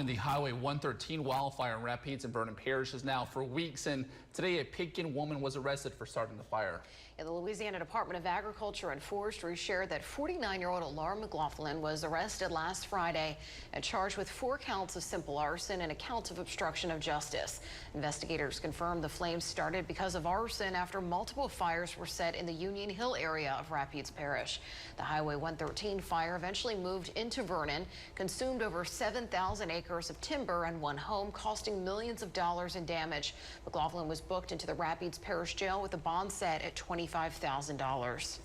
The Highway 113 wildfire in Rapides and Vernon Parish is now for weeks, and today a Pitkin woman was arrested for starting the fire. The Louisiana Department of Agriculture and Forestry shared that 49-year-old Laura McLaughlin was arrested last Friday and charged with 4 counts of simple arson and a count of obstruction of justice. Investigators confirmed the flames started because of arson after multiple fires were set in the Union Hill area of Rapides Parish. The Highway 113 fire eventually moved into Vernon, consumed over 7,000 acres of timber and one home, costing millions of dollars in damage. McLaughlin was booked into the Rapides Parish jail with a bond set at $25,000.